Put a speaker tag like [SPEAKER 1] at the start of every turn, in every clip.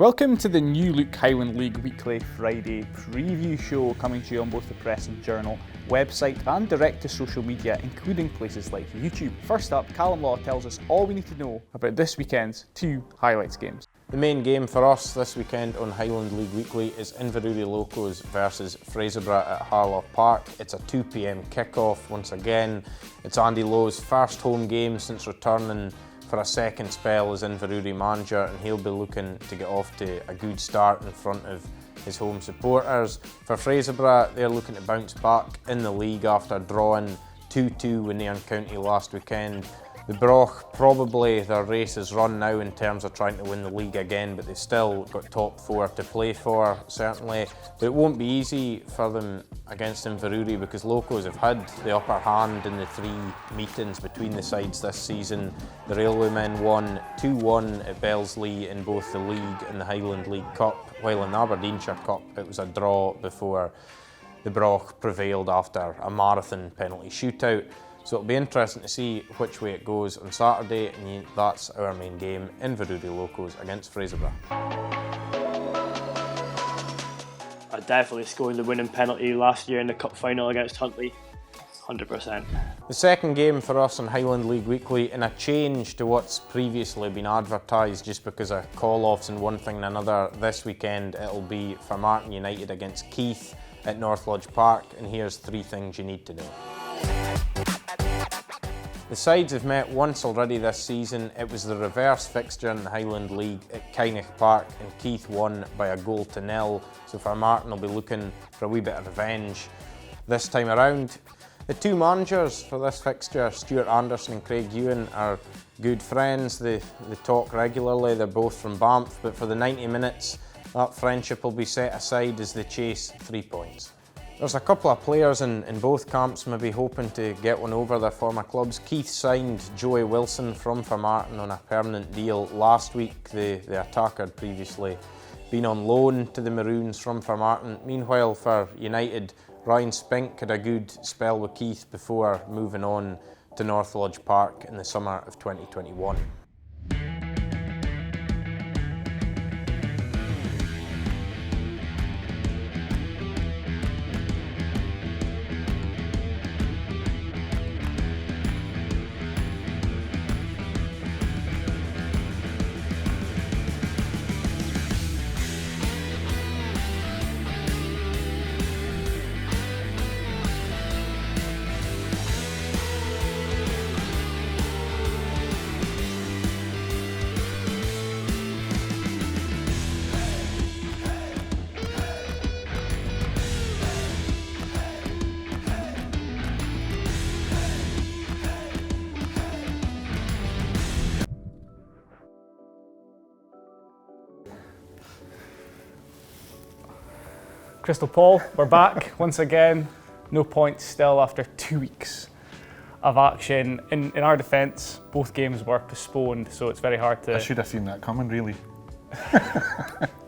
[SPEAKER 1] Welcome to the new look Highland League Weekly Friday preview show, coming to you on both the Press and Journal website and direct to social media, including places like YouTube. First up, Callum Law tells us all we need to know about this weekend's two highlights games.
[SPEAKER 2] The main game for us this weekend on Highland League Weekly is Inverurie Locos versus Fraserburgh at Harlow Park. It's a 2 p.m. kickoff once again. It's Andy Lowe's first home game since returning for a second spell as Inverurie manager, and he'll be looking to get off to a good start in front of his home supporters. For Fraserburgh, they're looking to bounce back in the league after drawing 2-2 with Nairn County last weekend. The Broch, probably their race is run now in terms of trying to win the league again, but they've still got top four to play for, certainly. But it won't be easy for them against Inverurie because Locos have had the upper hand in the three meetings between the sides this season. The Railwaymen won 2-1 at Belsley in both the league and the Highland League Cup, while in the Aberdeenshire Cup it was a draw before the Broch prevailed after a marathon penalty shootout. So it'll be interesting to see which way it goes on Saturday, and that's our main game, Inverurie Locos against Fraserburgh.
[SPEAKER 3] I definitely scored the winning penalty last year in the cup final against Huntly, 100%.
[SPEAKER 2] The second game for us on Highland League Weekly, in a change to what's previously been advertised just because of call-offs and one thing and another, this weekend it'll be Formartine United against Keith at North Lodge Park, and here's three things you need to know. The sides have met once already this season. It was the reverse fixture in the Highland League at Kynech Park, and Keith won by a 1-0, so Formartine will be looking for a wee bit of revenge this time around. The two managers for this fixture, Stuart Anderson and Craig Ewan, are good friends. They talk regularly, they're both from Banff, but for the 90 minutes that friendship will be set aside as they chase 3 points. There's a couple of players in both camps maybe hoping to get one over their former clubs. Keith signed Joey Wilson from Formartine on a permanent deal last week. The attacker had previously been on loan to the Maroons from Formartine. Meanwhile, for United, Ryan Spink had a good spell with Keith before moving on to North Lodge Park in the summer of 2021.
[SPEAKER 1] Crystal Paul, we're back once again. No points still after 2 weeks of action. In our defence, both games were postponed, so it's very hard to...
[SPEAKER 4] I should have seen that coming, really.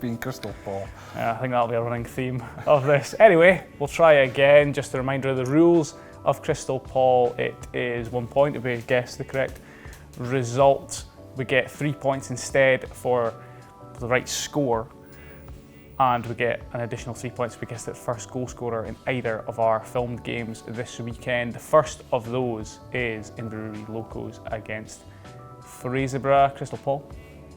[SPEAKER 4] Being Crystal Paul.
[SPEAKER 1] I think that'll be a running theme of this. Anyway, we'll try again. Just a reminder of the rules of Crystal Paul. It is 1 point if we guess the correct result. We get 3 points instead for the right score, and we get an additional 3 points if we guess the first goal scorer in either of our filmed games this weekend. The first of those is Inverurie Locos against Fraserburgh. Crystal Paul,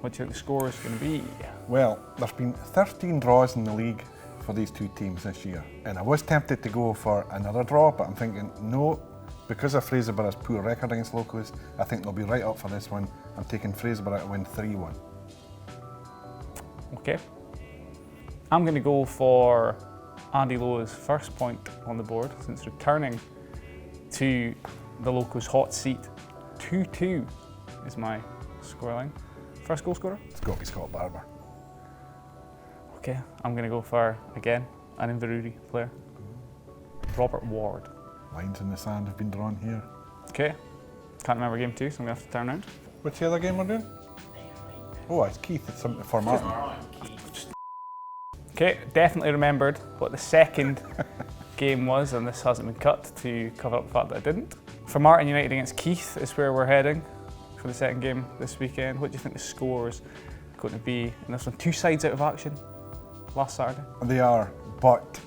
[SPEAKER 1] what do you think the score is going to be?
[SPEAKER 4] Well, there's been 13 draws in the league for these two teams this year, and I was tempted to go for another draw, but I'm thinking no, because of Fraserburgh's poor record against Locos, I think they'll be right up for this one. I'm taking Fraserburgh to win 3-1.
[SPEAKER 1] Okay. I'm going to go for Andy Lowe's first point on the board since returning to the Locos hot seat. 2-2 is my scoreline. First goal scorer?
[SPEAKER 4] It's got to be Scott Barber.
[SPEAKER 1] Okay, I'm going to go for, again, an Inverurie player. Robert Ward.
[SPEAKER 4] Lines in the sand have been drawn here.
[SPEAKER 1] Okay, can't remember game 2, so I'm going to have to turn around.
[SPEAKER 4] What's the other game we're doing? Oh, it's Keith, it's something for Martin.
[SPEAKER 1] Okay, definitely remembered what the second game was, and this hasn't been cut to cover up the fact that I didn't. Formartine United against Keith is where we're heading for the second game this weekend. What do you think the scores going to be in this one. 2 sides out of action last Saturday.
[SPEAKER 4] They are, but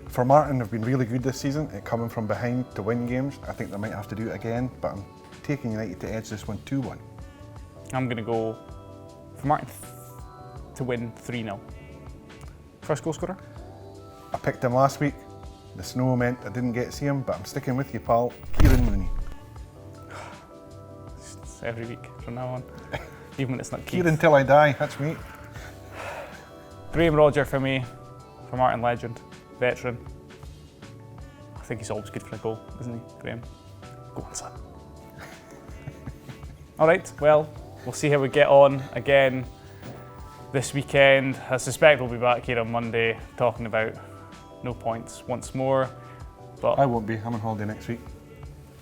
[SPEAKER 4] for Martin, they've been really good this season at coming from behind to win games. I think they might have to do it again, but I'm taking United to edge this one 2-1.
[SPEAKER 1] I'm going to go for Martin to win 3-0. First goal scorer?
[SPEAKER 4] I picked him last week. The snow meant I didn't get to see him, but I'm sticking with you, pal. Kieran Mooney.
[SPEAKER 1] It's every week from now on, even when it's not Keith.
[SPEAKER 4] Kieran till I die, that's me.
[SPEAKER 1] Graham Rodger for me, for Martin Legend, veteran. I think he's always good for a goal, isn't he, Graham? Go on, son. All right, well, we'll see how we get on again this weekend. I suspect we'll be back here on Monday talking about no points once more. But
[SPEAKER 4] I won't be, I'm on holiday next week.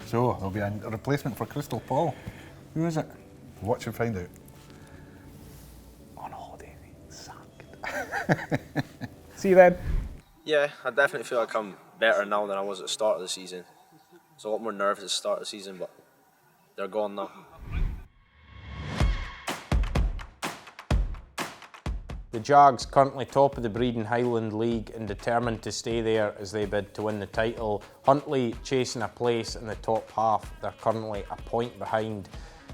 [SPEAKER 4] So there'll be a replacement for Crystal Paul. Who is it? Watch and find out.
[SPEAKER 1] on holiday, sacked. See you then.
[SPEAKER 5] Yeah, I definitely feel like I'm better now than I was at the start of the season. I was a lot more nervous at the start of the season, but they're gone now.
[SPEAKER 2] The Jags currently top of the Breedon Highland League and determined to stay there as they bid to win the title. Huntly chasing a place in the top half. They're currently a point behind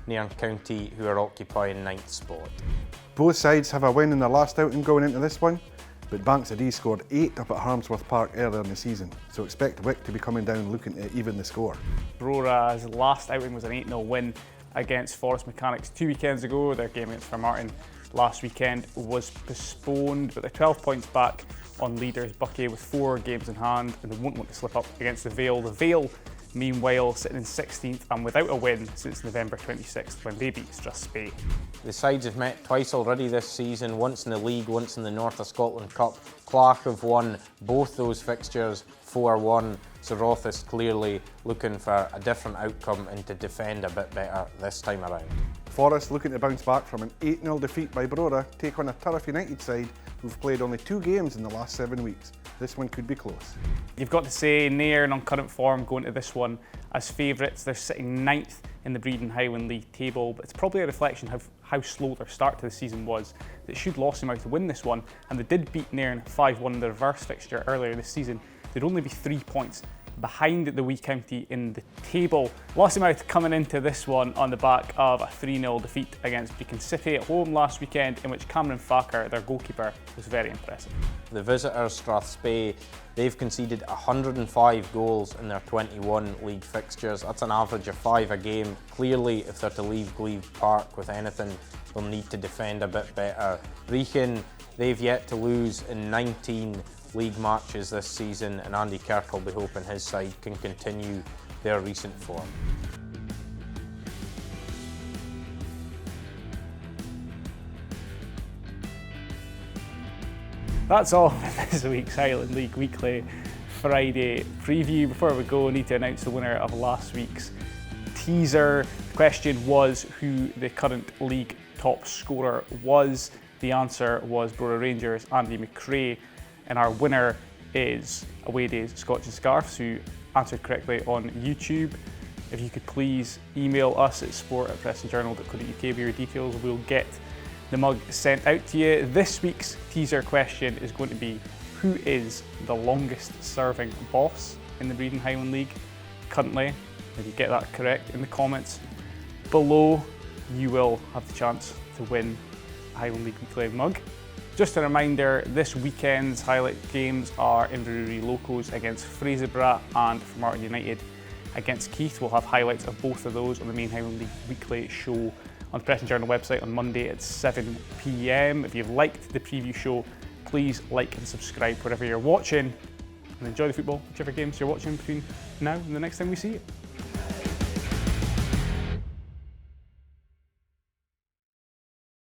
[SPEAKER 2] Nairn County, who are occupying 9th spot.
[SPEAKER 4] Both sides have a win in their last outing going into this one, but Banks of D scored 8 up at Harmsworth Park earlier in the season, so expect Wick to be coming down looking to even the score.
[SPEAKER 1] Brora's last outing was an 8-0 win against Forest Mechanics 2 weekends ago. Their game against Fairmartin last weekend was postponed, but they're 12 points back on leaders Buckie with 4 games in hand, and they won't want to slip up against the Vale. The Vale, meanwhile, sitting in 16th and without a win since November 26th when they beat Strathspey.
[SPEAKER 2] The sides have met twice already this season, once in the league, once in the North of Scotland Cup. Clark have won both those fixtures 4-1, so Roth is clearly looking for a different outcome and to defend a bit better this time around.
[SPEAKER 4] Forest looking to bounce back from an 8-0 defeat by Brora, take on a Turriff United side who've played only 2 games in the last 7 weeks. This one could be close.
[SPEAKER 1] You've got to say Nairn on current form going to this one as favourites. They're sitting 9th in the Breedon Highland League table, but it's probably a reflection of how slow their start to the season was. That should Lossiemouth to win this one, and they did beat Nairn 5-1 in the reverse fixture earlier this season. They'd only be 3 points behind the wee county in the table. Lossiemouth coming into this one on the back of a 3-0 defeat against Beacon City at home last weekend, in which Cameron Facker, their goalkeeper, was very impressive.
[SPEAKER 2] The visitors, Strathspey, they've conceded 105 goals in their 21 league fixtures. That's an average of 5 a game. Clearly, if they're to leave Glebe Park with anything, they'll need to defend a bit better. Brechin, they've yet to lose in 19 league matches this season, and Andy Kirk will be hoping his side can continue their recent form.
[SPEAKER 1] That's all for this week's Highland League Weekly Friday preview. Before we go, I need to announce the winner of last week's teaser. The question was who the current league top scorer was. The answer was Brora Rangers' Andy McRae, and our winner is Away Days Scotch and Scarfs, who answered correctly on YouTube. If you could please email us at sport@prestonjournal.co.uk with your details, we'll get the mug sent out to you. This week's teaser question is going to be, who is the longest serving boss in the Breedon Highland League currently? If you get that correct in the comments below, you will have the chance to win a Highland League Weekly mug. Just a reminder, this weekend's highlight games are Inverurie Locos against Fraserburgh and Fairmartin United against Keith. We'll have highlights of both of those on the main Highland League Weekly show on the Press and Journal website on Monday at 7 p.m. If you've liked the preview show, please like and subscribe wherever you're watching, and enjoy the football, whichever games you're watching between now and the next time we see you.